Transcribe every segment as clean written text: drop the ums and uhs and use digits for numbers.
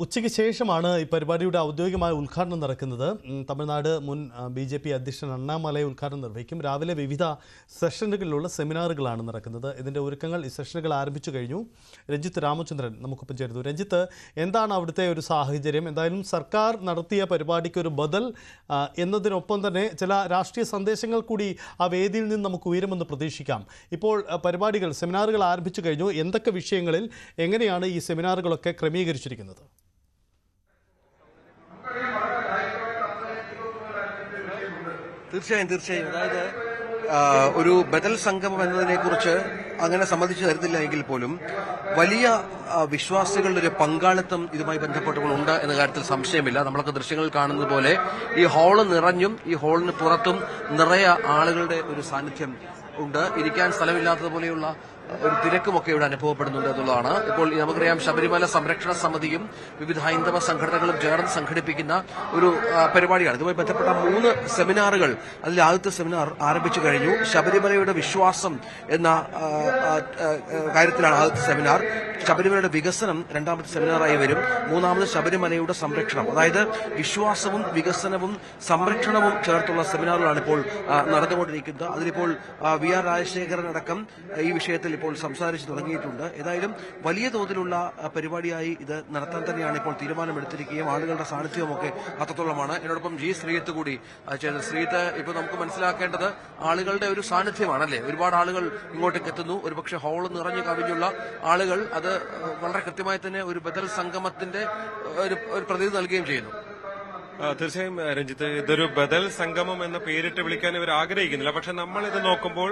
ഉച്ചയ്ക്ക് ശേഷമാണ് ഈ പരിപാടിയുടെ ഔദ്യോഗികമായ ഉദ്ഘാടനം നടക്കുന്നത്. തമിഴ്നാട് മുൻ BJP അധ്യക്ഷൻ അണ്ണാമലൈ ഉദ്ഘാടനം നിർവഹിക്കും. രാവിലെ വിവിധ സെഷനുകളിലുള്ള സെമിനാറുകളാണ് നടക്കുന്നത്. ഇതിൻ്റെ ഒരുക്കങ്ങൾ ഈ സെഷനുകൾ ആരംഭിച്ചു കഴിഞ്ഞു. രഞ്ജിത്ത് രാമചന്ദ്രൻ നമുക്കൊപ്പം ചേരുന്നു. രഞ്ജിത്ത്, എന്താണ് അവിടുത്തെ ഒരു സാഹചര്യം? എന്തായാലും സർക്കാർ നടത്തിയ പരിപാടിക്ക് ഒരു ബദൽ എന്നതിനൊപ്പം തന്നെ ചില രാഷ്ട്രീയ സന്ദേശങ്ങൾ കൂടി ആ വേദിയിൽ നിന്ന് നമുക്ക് ഉയരുമെന്ന് പ്രതീക്ഷിക്കാം. ഇപ്പോൾ പരിപാടികൾ, സെമിനാറുകൾ ആരംഭിച്ചു കഴിഞ്ഞു. എന്തൊക്കെ വിഷയങ്ങളിൽ എങ്ങനെയാണ് ഈ സെമിനാറുകളൊക്കെ ക്രമീകരിച്ചിരിക്കുന്നത്? തീർച്ചയായും അതായത് ഒരു ബദൽ സംഗമം എന്നതിനെ കുറിച്ച് അങ്ങനെ സമ്മതിച്ചു തരുന്നില്ല എങ്കിൽ പോലും വലിയ വിശ്വാസികളുടെ ഒരു പങ്കാളിത്തം ഇതുമായി ബന്ധപ്പെട്ടുകൊണ്ട് എന്ന കാര്യത്തിൽ സംശയമില്ല. നമ്മളൊക്കെ ദൃശ്യങ്ങളിൽ കാണുന്നത് പോലെ ഈ ഹാള് നിറഞ്ഞും ഈ ഹാളിന് പുറത്തും നിറയെ ആളുകളുടെ ഒരു സാന്നിധ്യം ഉണ്ട്. ഇരിക്കാൻ സ്ഥലമില്ലാത്തതുപോലെയുള്ള ഒരു തിരക്കുമൊക്കെ ഇവിടെ അനുഭവപ്പെടുന്നുണ്ട് എന്നുള്ളതാണ്. ഇപ്പോൾ നമുക്കറിയാം, ശബരിമല സംരക്ഷണ സമിതിയും വിവിധ ഹൈന്ദവ സംഘടനകളും ചേർന്ന് സംഘടിപ്പിക്കുന്ന ഒരു പരിപാടിയാണ്. ഇതുമായി ബന്ധപ്പെട്ട 3 സെമിനാറുകൾ, അതിൽ ആദ്യത്തെ സെമിനാർ ആരംഭിച്ചു കഴിഞ്ഞു. ശബരിമലയുടെ വിശ്വാസം എന്ന കാര്യത്തിലാണ് ആദ്യത്തെ സെമിനാർ. ശബരിമലയുടെ വികസനം രണ്ടാമത്തെ സെമിനാറായി വരും. മൂന്നാമത് ശബരിമലയുടെ സംരക്ഷണം, അതായത് വിശ്വാസവും വികസനവും സംരക്ഷണവും ചേർത്തുള്ള സെമിനാറുകളാണ് ഇപ്പോൾ നടന്നുകൊണ്ടിരിക്കുന്നത്. അതിലിപ്പോൾ VR രാജശേഖരൻ അടക്കം ഈ വിഷയത്തിൽ ഇപ്പോൾ സംസാരിച്ചു തുടങ്ങിയിട്ടുണ്ട്. ഏതായാലും വലിയ തോതിലുള്ള പരിപാടിയായി ഇത് നടത്താൻ തന്നെയാണ് ഇപ്പോൾ തീരുമാനമെടുത്തിരിക്കുകയും ആളുകളുടെ സാന്നിധ്യവുമൊക്കെ അത്രത്തോളമാണ്. എന്നോടൊപ്പം ശ്രീയത്ത് കൂടി ചെയ്തത്. ശ്രീയത്ത്, ഇപ്പോൾ നമുക്ക് മനസ്സിലാക്കേണ്ടത് ആളുകളുടെ ഒരു സാന്നിധ്യമാണല്ലേ? ഒരുപാട് ആളുകൾ ഇങ്ങോട്ടേക്ക് എത്തുന്നു. ഒരുപക്ഷെ ഹാള് നിറഞ്ഞു കവിഞ്ഞുള്ള ആളുകൾ അത് വളരെ കൃത്യമായി തന്നെ ഒരു ബദൽ സംഗമത്തിന്റെ ഒരു പ്രതീതി നൽകുകയും ചെയ്യുന്നു. തീർച്ചയായും രഞ്ജിത്ത്, ഇതൊരു ബദൽ സംഗമം എന്ന പേരിട്ട് വിളിക്കാൻ ഇവർ ആഗ്രഹിക്കുന്നില്ല. പക്ഷെ നമ്മൾ ഇത് നോക്കുമ്പോൾ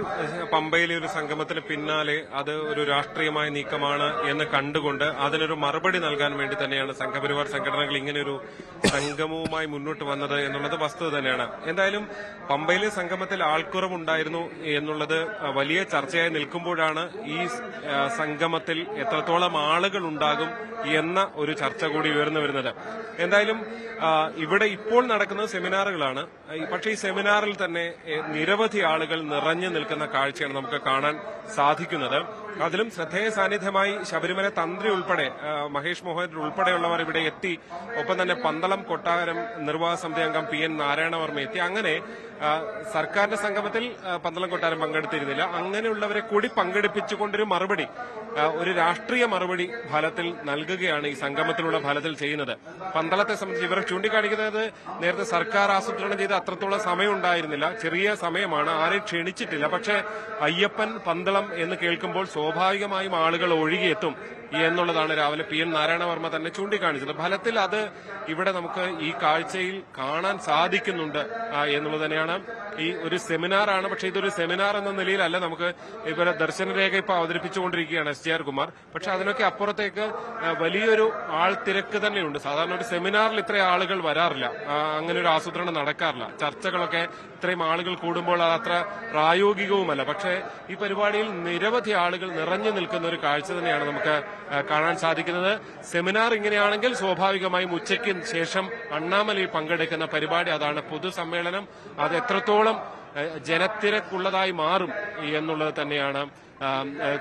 പമ്പയിലെ ഒരു സംഗമത്തിന് പിന്നാലെ അത് ഒരു രാഷ്ട്രീയമായ നീക്കമാണ് എന്ന് കണ്ടുകൊണ്ട് അതിനൊരു മറുപടി നൽകാൻ വേണ്ടി തന്നെയാണ് സംഘപരിവാർ സംഘടനകൾ ഇങ്ങനെയൊരു സംഗമവുമായി മുന്നോട്ട് വന്നത് എന്നുള്ളത് വസ്തുത തന്നെയാണ്. എന്തായാലും പമ്പയിലെ സംഗമത്തിൽ ആൾക്കുറവുണ്ടായിരുന്നു എന്നുള്ളത് വലിയ ചർച്ചയായി നിൽക്കുമ്പോഴാണ് ഈ സംഗമത്തിൽ എത്രത്തോളം ആളുകൾ ഉണ്ടാകും എന്ന ഒരു ചർച്ച കൂടി ഉയർന്നു വരുന്നത്. എന്തായാലും ഇവിടെ ഇപ്പോൾ നടക്കുന്ന സെമിനാറുകളാണ്. പക്ഷേ ഈ സെമിനാറിൽ തന്നെ നിരവധി ആളുകൾ നിറഞ്ഞു നിൽക്കുന്ന കാഴ്ചയാണ് നമുക്ക് കാണാൻ സാധിക്കുന്നത്. അതിലും ശ്രദ്ധേയ സാന്നിധ്യമായി ശബരിമല തന്ത്രി ഉൾപ്പെടെ മഹേഷ് മോഹൻ ഉൾപ്പെടെയുള്ളവർ ഇവിടെ എത്തി. ഒപ്പം തന്നെ പന്തളം കൊട്ടാരം നിർവാഹക സമിതി അംഗം PN നാരായണവർമ്മ എത്തി. അങ്ങനെ സർക്കാരിന്റെ സംഗമത്തിൽ പന്തളം കൊട്ടാരം പങ്കെടുത്തിരുന്നില്ല. അങ്ങനെയുള്ളവരെ കൂടി പങ്കെടുപ്പിച്ചുകൊണ്ടൊരു മറുപടി, ഒരു രാഷ്ട്രീയ മറുപടി ഫലത്തിൽ നൽകുകയാണ് ഈ സംഗമത്തിലുള്ള ഫലത്തിൽ ചെയ്യുന്നത്. പന്തളത്തെ സംബന്ധിച്ച് ഇവർ ചൂണ്ടിക്കാണിക്കുന്നത് നേരത്തെ സർക്കാർ ആസൂത്രണം ചെയ്ത് അത്രത്തോളം സമയം ഉണ്ടായിരുന്നില്ല, ചെറിയ സമയമാണ്, ആരെയും ക്ഷണിച്ചിട്ടില്ല. പക്ഷേ അയ്യപ്പൻ പന്തളം എന്ന് കേൾക്കുമ്പോൾ സ്വാഭാവികമായും ആളുകൾ ഒഴുകിയെത്തും എന്നുള്ളതാണ് രാവിലെ PN നാരായണവർമ്മ തന്നെ ചൂണ്ടിക്കാണിച്ചത്. ഫലത്തിൽ അത് ഇവിടെ നമുക്ക് ഈ കാഴ്ചയിൽ കാണാൻ സാധിക്കുന്നുണ്ട് എന്നുള്ളത് തന്നെയാണ്. ഈ ഒരു സെമിനാറാണ്, പക്ഷെ ഇതൊരു സെമിനാർ എന്ന നിലയിലല്ല. നമുക്ക് ഇവരെ ദർശനരേഖ ഇപ്പൊ അവതരിപ്പിച്ചുകൊണ്ടിരിക്കുകയാണ് SJR കുമാർ. പക്ഷെ അതിനൊക്കെ അപ്പുറത്തേക്ക് വലിയൊരു ആൾത്തിരക്ക് തന്നെയുണ്ട്. സാധാരണ ഒരു സെമിനാറിൽ ഇത്രയും ആളുകൾ വരാറില്ല, അങ്ങനെ ഒരു ആസൂത്രണം നടക്കാറില്ല. ചർച്ചകളൊക്കെ ഇത്രയും ആളുകൾ കൂടുമ്പോൾ അത് അത്ര പ്രായോഗികവുമല്ല. പക്ഷേ ഈ പരിപാടിയിൽ നിരവധി ആളുകൾ നിറഞ്ഞു നിൽക്കുന്ന ഒരു കാഴ്ച തന്നെയാണ് നമുക്ക് കാണാൻ സാധിക്കുന്നത്. സെമിനാർ ഇങ്ങനെയാണെങ്കിൽ സ്വാഭാവികമായും ഉച്ചയ്ക്ക് ശേഷം അണ്ണാമലയിൽ പങ്കെടുക്കുന്ന പരിപാടി അതാണ്, പൊതുസമ്മേളനം. അത് എത്രത്തോളം ജനത്തിരക്കുള്ളതായി മാറും എന്നുള്ളത് തന്നെയാണ്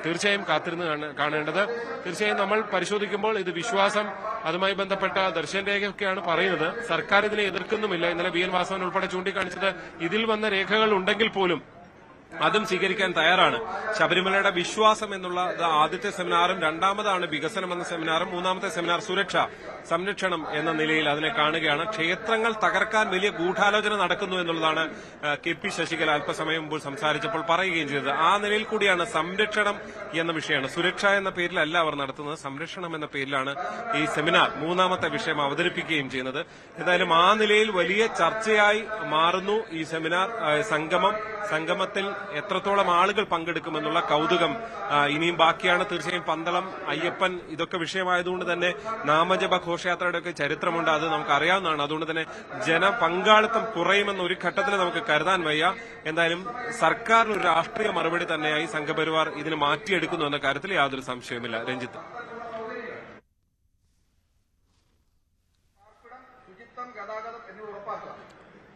തീർച്ചയായും കാത്തിരുന്ന് കാണേണ്ടത്. തീർച്ചയായും നമ്മൾ പരിശോധിക്കുമ്പോൾ ഇത് വിശ്വാസം, അതുമായി ബന്ധപ്പെട്ട ദർശനരേഖയൊക്കെയാണ് പറയുന്നത്. സർക്കാർ ഇതിനെ എതിർക്കുന്നുമില്ല. ഇന്നലെ BN വാസവൻ ഉൾപ്പെടെ ചൂണ്ടിക്കാണിച്ചത് ഇതിൽ വന്ന രേഖകൾ ഉണ്ടെങ്കിൽ പോലും അതും സ്വീകരിക്കാൻ തയ്യാറാണ്. ശബരിമലയുടെ വിശ്വാസം എന്നുള്ള ആദ്യത്തെ സെമിനാറും രണ്ടാമതാണ് വികസനം എന്ന സെമിനാറും മൂന്നാമത്തെ സെമിനാർ സുരക്ഷ സംരക്ഷണം എന്ന നിലയിൽ അതിനെ കാണുകയാണ്. ക്ഷേത്രങ്ങൾ തകർക്കാൻ വലിയ ഗൂഢാലോചന നടക്കുന്നു എന്നുള്ളതാണ് KP ശശികല അല്പസമയം മുമ്പ് സംസാരിച്ചപ്പോൾ പറയുകയും ചെയ്തത്. ആ നിലയിൽ കൂടിയാണ് സംരക്ഷണം എന്ന വിഷയമാണ്. സുരക്ഷ എന്ന പേരിലല്ല അവർ നടത്തുന്നത്, സംരക്ഷണം എന്ന പേരിലാണ് ഈ സെമിനാർ മൂന്നാമത്തെ വിഷയം അവതരിപ്പിക്കുകയും ചെയ്യുന്നത്. എന്തായാലും ആ നിലയിൽ വലിയ ചർച്ചയായി മാറുന്നു ഈ സെമിനാർ സംഗമത്തിൽ എത്രത്തോളം ആളുകൾ പങ്കെടുക്കുമെന്നുള്ള കൗതുകം ഇനിയും ബാക്കിയാണ്. തീർച്ചയായും പന്തളം, അയ്യപ്പൻ ഇതൊക്കെ വിഷയമായതുകൊണ്ട് തന്നെ നാമജപ ഘോഷയാത്രയുടെയൊക്കെ ചരിത്രമുണ്ട്, അത് നമുക്ക് അറിയാവുന്നതാണ്. അതുകൊണ്ട് തന്നെ ജനപങ്കാളിത്തം കുറയുമെന്ന ഒരു ഘട്ടത്തിൽ നമുക്ക് കരുതാൻ വയ്യ. എന്തായാലും സർക്കാരിന് ഒരു രാഷ്ട്രീയ മറുപടി തന്നെയായി സംഘപരിവാർ ഇതിന് മാറ്റിയെടുക്കുന്നു എന്ന കാര്യത്തിൽ യാതൊരു സംശയവുമില്ല. രഞ്ജിത്ത്,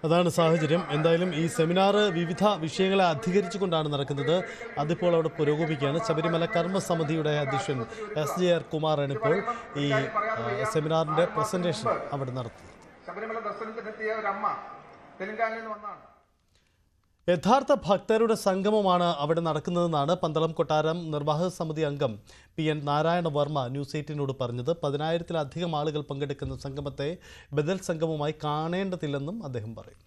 അതാണ് സാഹചര്യം. എന്തായാലും ഈ സെമിനാർ വിവിധ വിഷയങ്ങളെ അധികരിച്ചുകൊണ്ടാണ് നടക്കുന്നത്. അതിപ്പോൾ അവിടെ പുരോഗമിക്കുകയാണ്. ശബരിമല കർമ്മസമിതിയുടെ അധ്യക്ഷൻ SJR കുമാറാണ് ഇപ്പോൾ ഈ സെമിനാറിന്റെ പ്രസന്റേഷൻ അവിടെ നടത്തുന്നത്. ശബരിമല ദർശനത്തിനെത്തിയ ഒരു അമ്മ തെലങ്കാനയിൽ നിന്ന് വന്നാണ്. യഥാർത്ഥ ഭക്തരുടെ സംഗമമാണ് അവിടെ നടക്കുന്നതെന്നാണ് പന്തളം കൊട്ടാരം നിർവാഹക സമിതി അംഗം PN നാരായണ വർമ്മ ന്യൂസ് 18നോട് പറഞ്ഞത്. 10,000-ത്തിലധികം ആളുകൾ പങ്കെടുക്കുന്ന സംഗമത്തെ ബദൽ സംഗമമായി കാണേണ്ടതില്ലെന്നും അദ്ദേഹം പറയുന്നു.